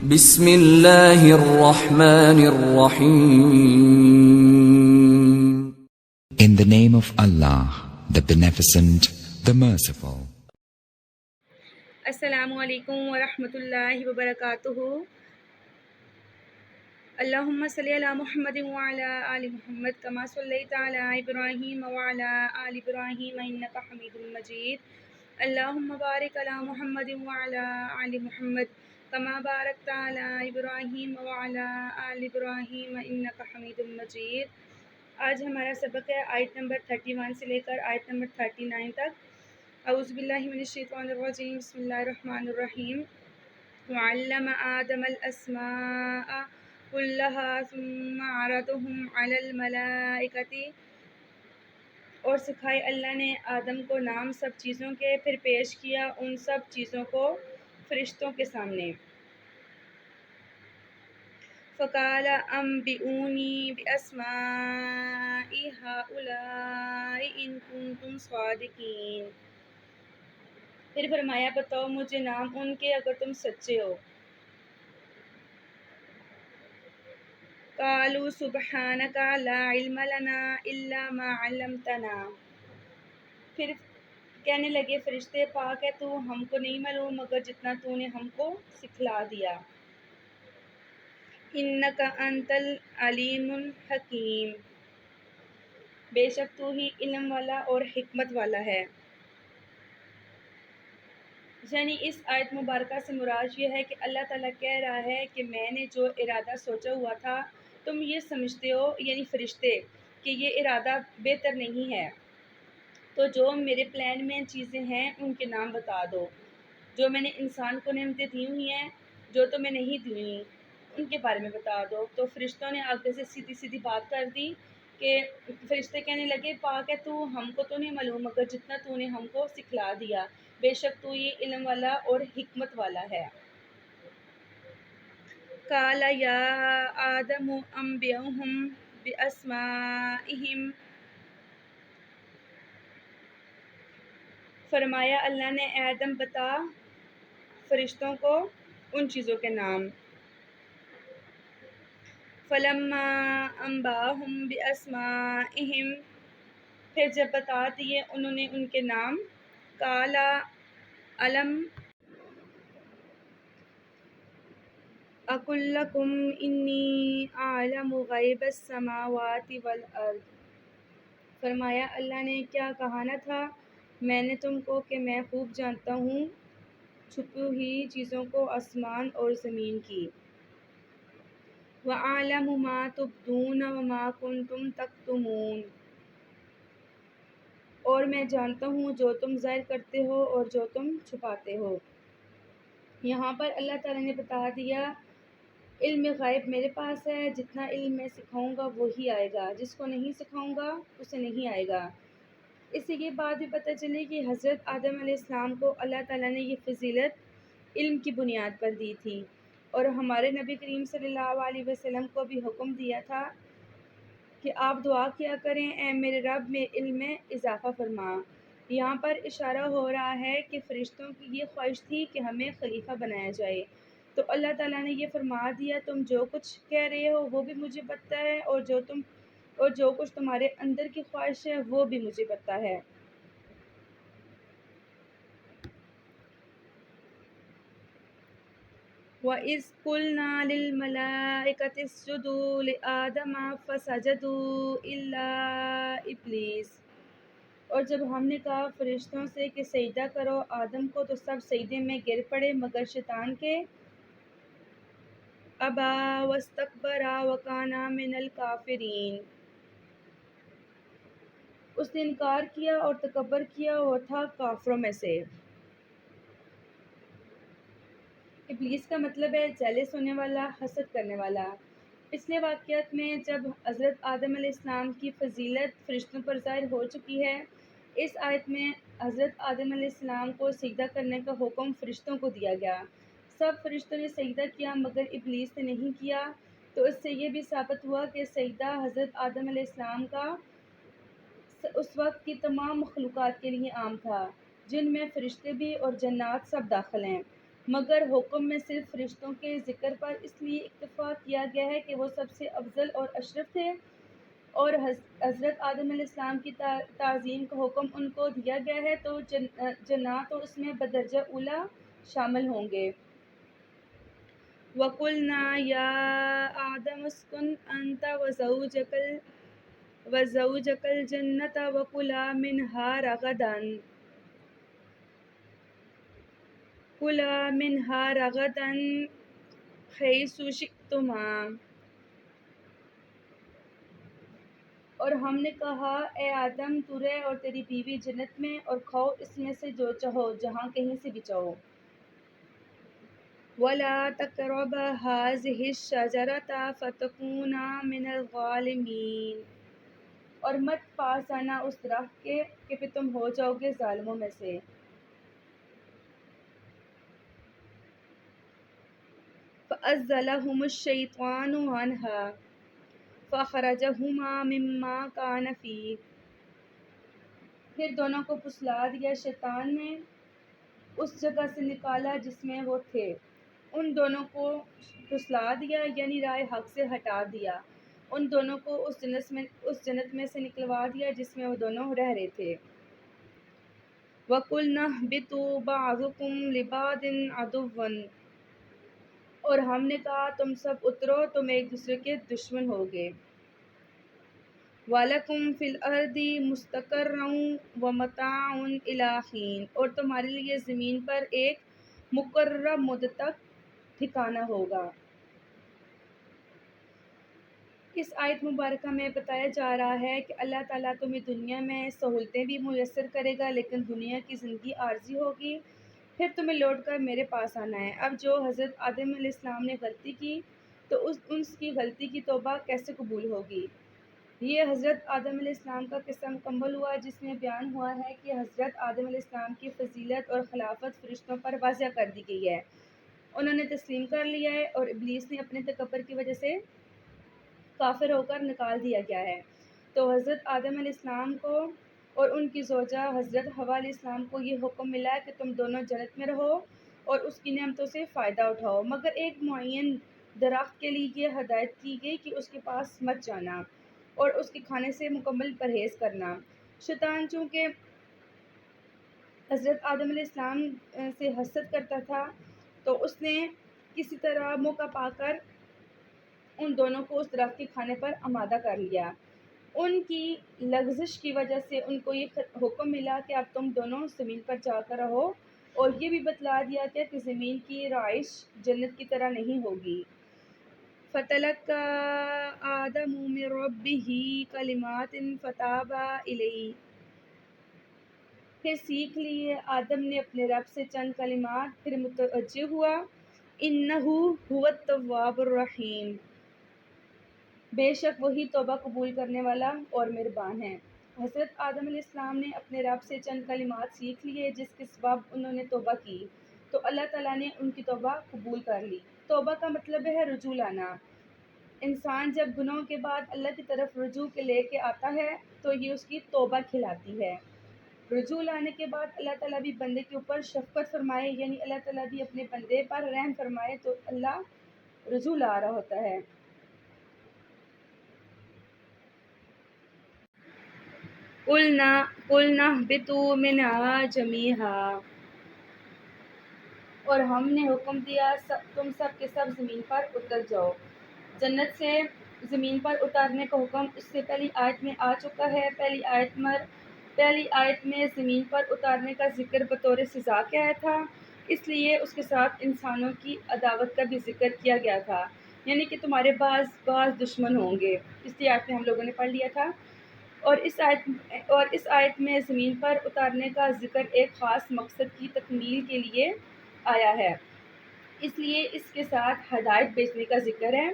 بسم اللہ الرحمن الرحیم. In the name of Allah, the Beneficent, the Merciful. السلام علیکم ورحمۃ اللہ وبرکاتہ. اللہم صلی علی محمد وعلی آل محمد کما صلیت علی ابراہیم وعلی آل ابراہیم انک حمید مجید. اللہم بارک علی محمد وعلی آل محمد کما بارکت علی ابراہیم وعلی آل ابراہیم انک حمید مجید. آج ہمارا سبق ہے آیت نمبر 31 سے لے کر آیت نمبر 39 تک. اعوذ باللہ من الشیطان الرجیم. بسم اللہ الرحمن الرحیم. وعلم آدم الاسماء كلها ثم عرضهم على الملائکۃ، اور سکھائے اللہ نے آدم کو نام سب چیزوں کے، پھر پیش کیا ان سب چیزوں کو فرشتوں کے سامنے. فقال انبئونی باسماء هؤلاء ان کنتم صادقین، پھر فرمایا بتاؤ مجھے نام ان کے اگر تم سچے ہو. قالوا سبحانک لا علم لنا الا ما علمتنا، پھر کہنے لگے فرشتے پاک ہے تو ہم کو نہیں معلوم مگر جتنا تو نے ہم کو سکھلا دیا. انک انت العلیم الحکیم، بے شک تو ہی علم والا اور حکمت والا ہے. یعنی اس آیت مبارکہ سے مراد یہ ہے کہ اللہ تعالیٰ کہہ رہا ہے کہ میں نے جو ارادہ سوچا ہوا تھا تم یہ سمجھتے ہو، یعنی فرشتے، کہ یہ ارادہ بہتر نہیں ہے، تو جو میرے پلان میں چیزیں ہیں ان کے نام بتا دو. جو میں نے انسان کو نعمتیں دی ہوئی ہیں، جو تمہیں نہیں دی ہوئی ان کے بارے میں بتا دو. تو فرشتوں نے آگے سے سیدھی سیدھی بات کر دی کہ فرشتے کہنے لگے پاک ہے تو ہم کو تو نہیں معلوم مگر جتنا تو نے ہم کو سکھلا دیا، بے شک تو یہ علم والا اور حکمت والا ہے. قال یا آدم انبئہم باسمائہم، فرمایا اللہ نے اے آدم بتا فرشتوں کو ان چیزوں کے نام. فلما انباہم باسمائہم، پھر جب بتا دیے انہوں نے ان کے نام. قال علم اقل لکم انی اعلم غیب السماوات والارض، فرمایا اللہ نے کیا کہا نہ تھا میں نے تم کو کہ میں خوب جانتا ہوں چھپی ہوئی چیزوں کو آسمان اور زمین کی. وَأَعْلَمُ مَا تُبْدُونَ وَمَا كُنْتُمْ تَكْتُمُونَ، اور میں جانتا ہوں جو تم ظاہر کرتے ہو اور جو تم چھپاتے ہو. یہاں پر اللہ تعالیٰ نے بتا دیا علم غیب میرے پاس ہے، جتنا علم میں سکھاؤں گا وہی آئے گا، جس کو نہیں سکھاؤں گا اسے نہیں آئے گا. اس سے یہ بات بھی پتہ چلی کہ حضرت آدم علیہ السلام کو اللہ تعالیٰ نے یہ فضیلت علم کی بنیاد پر دی تھی، اور ہمارے نبی کریم صلی اللہ علیہ وسلم کو بھی حکم دیا تھا کہ آپ دعا کیا کریں اے میرے رب میں علم میں اضافہ فرما. یہاں پر اشارہ ہو رہا ہے کہ فرشتوں کی یہ خواہش تھی کہ ہمیں خلیفہ بنایا جائے، تو اللہ تعالیٰ نے یہ فرما دیا تم جو کچھ کہہ رہے ہو وہ بھی مجھے پتہ ہے، اور جو کچھ تمہارے اندر کی خواہش ہے وہ بھی مجھے پتہ ہے. وَإِذْ قُلْنَا لِلْمَلَائِكَةِ اسْجُدُوا لِآدَمَ فَسَجَدُوا إِلَّا إِبْلِيسَ، اور جب ہم نے کہا فرشتوں سے کہ سجدہ کرو آدم کو تو سب سجدے میں گر پڑے مگر شیطان کے. ابا واستکبر وکان من الکافرین، اس نے انکار کیا اور تکبر کیا اور تھا کافروں میں سے. ابلیس کا مطلب ہے جیلس ہونے والا، حسد کرنے والا. پچھلے واقعات میں جب حضرت آدم علیہ السلام کی فضیلت فرشتوں پر ظاہر ہو چکی ہے، اس آیت میں حضرت آدم علیہ السلام کو سجدہ کرنے کا حکم فرشتوں کو دیا گیا. سب فرشتوں نے سجدہ کیا مگر ابلیس نے نہیں کیا، تو اس سے یہ بھی ثابت ہوا کہ سجدہ حضرت آدم علیہ السلام کا اس وقت کی تمام مخلوقات کے لیے عام تھا، جن میں فرشتے بھی اور جنات سب داخل ہیں. مگر حکم میں صرف فرشتوں کے ذکر پر اس لیے اکتفا کیا گیا ہے کہ وہ سب سے افضل اور اشرف تھے، اور حضرت آدم علیہ السلام کی تعظیم کا حکم ان کو دیا گیا ہے، تو جنات تو اس میں بدرجہ اولا شامل ہوں گے۔ وَقُلْنَا يَا آدَمُ اسْكُنْ أَنْتَ وَزَوْجُكَ الْجَنَّةَ وَكُلَا مِنْهَا رَغَدًا حَيْثُ شِئْتُمَا۔ اور ہم نے کہا اے آدم تو رہ اور تیری بیوی جنت میں، اور کھاؤ اس میں سے جو چاہو جہاں کہیں سے بھی چاہو۔ وَلَا تَقْرَبَا هَٰذِهِ الشَّجَرَةَ فَتَكُونَا مِنَ الظَّالِمِينَ۔ اور مت پاس آنا اس درخت کے کہ پھر تم ہو جاؤ گے ظالموں میں سے۔ فَأَزَّلَهُمُ الشَّيْطَانُ عَنْهَا فَأَخْرَجَهُمَا مِمَّا كَانَ فِيهِ۔ پھر دونوں کو پھسلا دیا شیطان نے اس جگہ سے نکالا جس میں وہ تھے، ان دونوں کو پھسلا دیا یعنی رائے حق سے ہٹا دیا، ان دونوں کو اس جنت میں سے نکلوا دیا جس میں وہ دونوں رہ رہے تھے۔ وَقُلْنَا اهْبِطُوا بَعْضُكُمْ لِبَعْضٍ عَدُوٌّ۔ اور ہم نے کہا تم سب اترو، تم ایک دوسرے کے دشمن ہوگے۔ وَلَكُمْ فِي الْأَرْضِ مُسْتَقَرٌّ وَمَتَاعٌ إِلَىٰ حِینٍ۔ اور تمہارے لیے زمین پر ایک مقررہ مدت تک ٹھکانہ ہوگا۔ اس آیت مبارکہ میں بتایا جا رہا ہے کہ اللہ تعالیٰ تمہیں دنیا میں سہولتیں بھی میسر کرے گا، لیکن دنیا کی زندگی عارضی ہوگی، پھر تمہیں لوٹ کر میرے پاس آنا ہے۔ اب جو حضرت آدم علیہ السلام نے غلطی کی تو اس کی غلطی کی توبہ کیسے قبول ہوگی؟ یہ حضرت آدم علیہ السلام کا قصہ مکمل ہوا جس میں بیان ہوا ہے کہ حضرت آدم علیہ السلام کی فضیلت اور خلافت فرشتوں پر واضح کر دی گئی ہے، انہوں نے تسلیم کر لیا ہے، اور ابلیس نے اپنے تکبر کی وجہ سے کافر ہو کر نکال دیا گیا ہے۔ تو حضرت آدم علیہ السلام کو اور ان کی زوجہ حضرت حوا علیہ السلام کو یہ حکم ملا کہ تم دونوں جنت میں رہو اور اس کی نعمتوں سے فائدہ اٹھاؤ، مگر ایک معین درخت کے لیے یہ ہدایت کی گئی کہ اس کے پاس مت جانا اور اس کے کھانے سے مکمل پرہیز کرنا۔ شیطان چونکہ حضرت آدم علیہ السلام سے حسد کرتا تھا تو اس نے کسی طرح موقع پا کر ان دونوں کو اس درخت کے کھانے پر آمادہ کر لیا۔ ان کی لغزش کی وجہ سے ان کو یہ حکم ملا کہ اب تم دونوں زمین پر جا کر رہو، اور یہ بھی بتلا دیا گیا کہ زمین کی رہائش جنت کی طرح نہیں ہوگی۔ فَتَلَقَّىٰ آدَمُ مِن رَّبِّهِ كَلِمَاتٍ فَتَابَ عَلَيْهِ۔ پھر سیکھ لیے آدم نے اپنے رب سے چند کلمات، پھر متوجہ ہوا إِنَّهُ هُوَ التَّوَّابُ الرَّحِيمُ، بے شک وہی توبہ قبول کرنے والا اور مہربان ہے۔ حضرت آدم علیہ السلام نے اپنے رب سے چند کلمات سیکھ لیے جس کے سبب انہوں نے توبہ کی، تو اللہ تعالیٰ نے ان کی توبہ قبول کر لی۔ توبہ کا مطلب ہے رجوع لانا۔ انسان جب گناہوں کے بعد اللہ کی طرف رجوع کے لے کے آتا ہے تو یہ اس کی توبہ کھلاتی ہے۔ رجوع لانے کے بعد اللہ تعالیٰ بھی بندے کے اوپر شفقت فرمائے، یعنی اللہ تعالیٰ بھی اپنے بندے پر رحم فرمائے، تو اللہ رجوع لا رہا ہوتا ہے۔ قُلْنَا اهْبِطُوا مِنْهَا جَمِيعًا۔ اور ہم نے حکم دیا تم سب کے سب زمین پر اتر جاؤ۔ جنت سے زمین پر اتارنے کا حکم اس سے پہلی آیت میں آ چکا ہے۔ پہلی آیت میں زمین پر اتارنے کا ذکر بطور سزا کے آیا تھا، اس لیے اس کے ساتھ انسانوں کی عداوت کا بھی ذکر کیا گیا تھا، یعنی کہ تمہارے بعض دشمن ہوں گے۔ اس آیت میں ہم لوگوں نے پڑھ لیا تھا، اور اس آیت میں زمین پر اتارنے کا ذکر ایک خاص مقصد کی تکمیل کے لیے آیا ہے، اس لیے اس کے ساتھ ہدایت بھیجنے کا ذکر ہے۔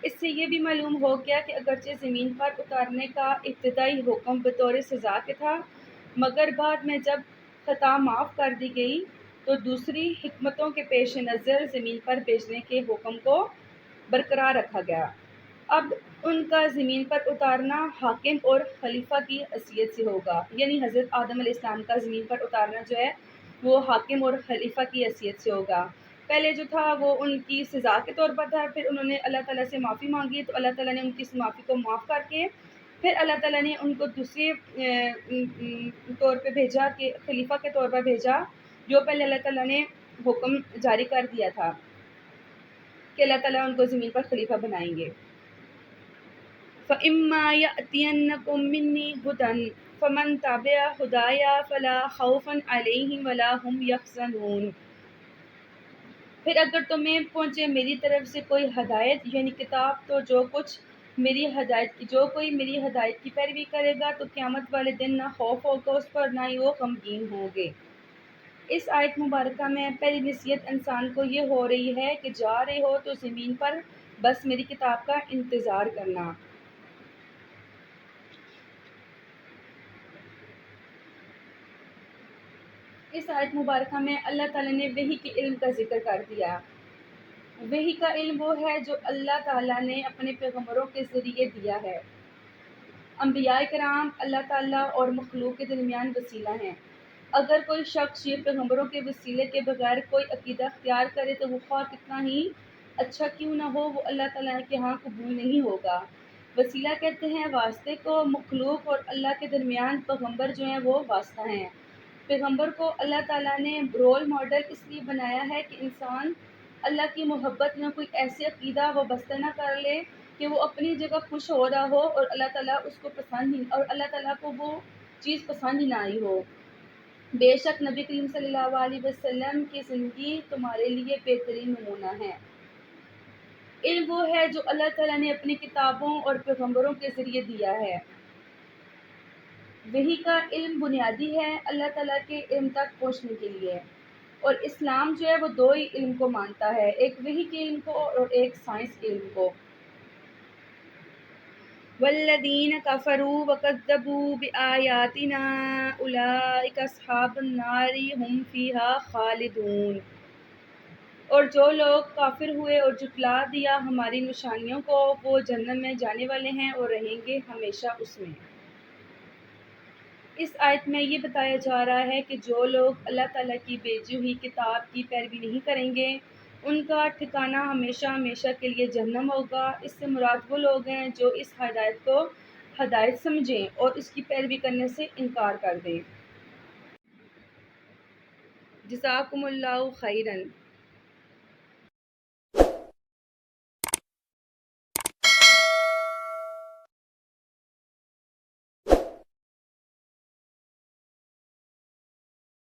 اس سے یہ بھی معلوم ہو گیا کہ اگرچہ زمین پر اتارنے کا ابتدائی حکم بطور سزا کے تھا، مگر بعد میں جب خطا معاف کر دی گئی تو دوسری حکمتوں کے پیش نظر زمین پر بھیجنے کے حکم کو برقرار رکھا گیا۔ اب ان کا زمین پر اتارنا حاکم اور خلیفہ کی حیثیت سے ہوگا، یعنی حضرت آدم علیہ السلام کا زمین پر اتارنا جو ہے وہ حاکم اور خلیفہ کی حیثیت سے ہوگا۔ پہلے جو تھا وہ ان کی سزا کے طور پر تھا، پھر انہوں نے اللہ تعالیٰ سے معافی مانگی تو اللہ تعالیٰ نے ان کی اس معافی کو معاف کر کے پھر اللہ تعالیٰ نے ان کو دوسرے طور پہ بھیجا کہ خلیفہ کے طور پر بھیجا، جو پہلے اللہ تعالیٰ نے حکم جاری کر دیا تھا کہ اللہ تعالیٰ ان کو زمین پر خلیفہ بنائیں گے۔ فَإِمَّا يَأْتِيَنَّكُم مِّنِّي هُدًى فَمَن تَبِعَ هُدَايَ فَلَا خَوْفٌ عَلَيْهِمْ وَلَا هُمْ يَحْزَنُونَ۔ پھر اگر تمہیں پہنچے میری طرف سے کوئی ہدایت یعنی کتاب، تو جو کوئی میری ہدایت کی پیروی کرے گا تو قیامت والے دن نہ خوف ہوگا اس پر، نہ ہی وہ غمگین ہوں گے۔ اس آیت مبارکہ میں پہلی نصیحت انسان کو یہ ہو رہی ہے کہ جا رہے ہو تو زمین پر بس میری کتاب کا انتظار کرنا۔ اس آیت مبارکہ میں اللہ تعالیٰ نے وحی کے علم کا ذکر کر دیا۔ وحی کا علم وہ ہے جو اللہ تعالیٰ نے اپنے پیغمبروں کے ذریعے دیا ہے۔ انبیاء کرام اللہ تعالیٰ اور مخلوق کے درمیان وسیلہ ہیں۔ اگر کوئی شخص یہ پیغمبروں کے وسیلے کے بغیر کوئی عقیدہ اختیار کرے تو وہ خواہ کتنا ہی اچھا کیوں نہ ہو، وہ اللہ تعالیٰ کے ہاں قبول نہیں ہوگا۔ وسیلہ کہتے ہیں واسطے کو، مخلوق اور اللہ کے درمیان پیغمبر جو ہیں وہ واسطہ ہیں۔ پیغمبر کو اللہ تعالیٰ نے رول ماڈل اس لیے بنایا ہے کہ انسان اللہ کی محبت میں کوئی ایسے عقیدہ وابستہ نہ کر لے کہ وہ اپنی جگہ خوش ہو رہا ہو اور اللہ تعالیٰ کو وہ چیز پسند ہی نہ آئی ہو۔ بے شک نبی کریم صلی اللہ علیہ وسلم کی زندگی تمہارے لیے بہترین نمونہ ہے۔ علم وہ ہے جو اللہ تعالیٰ نے اپنی کتابوں اور پیغمبروں کے ذریعے دیا ہے۔ وحی کا علم بنیادی ہے اللہ تعالیٰ کے علم تک پہنچنے کے لیے، اور اسلام جو ہے وہ دو ہی علم کو مانتا ہے، ایک وحی کے علم کو اور ایک سائنس کے علم کو۔ والذین کفروا وکذبوا بآیاتنا اولئک اصحاب النار ھم فیہا خالدون۔ اور جو لوگ کافر ہوئے اور جھٹلا دیا ہماری نشانیوں کو، وہ جہنم میں جانے والے ہیں اور رہیں گے ہمیشہ اس میں۔ اس آیت میں یہ بتایا جا رہا ہے کہ جو لوگ اللہ تعالیٰ کی بھیجی ہوئی کتاب کی پیروی نہیں کریں گے، ان کا ٹھکانہ ہمیشہ ہمیشہ کے لیے جہنم ہوگا۔ اس سے مراد وہ لوگ ہیں جو اس ہدایت کو ہدایت سمجھیں اور اس کی پیروی کرنے سے انکار کر دیں۔ جزاکم اللہ خیراً۔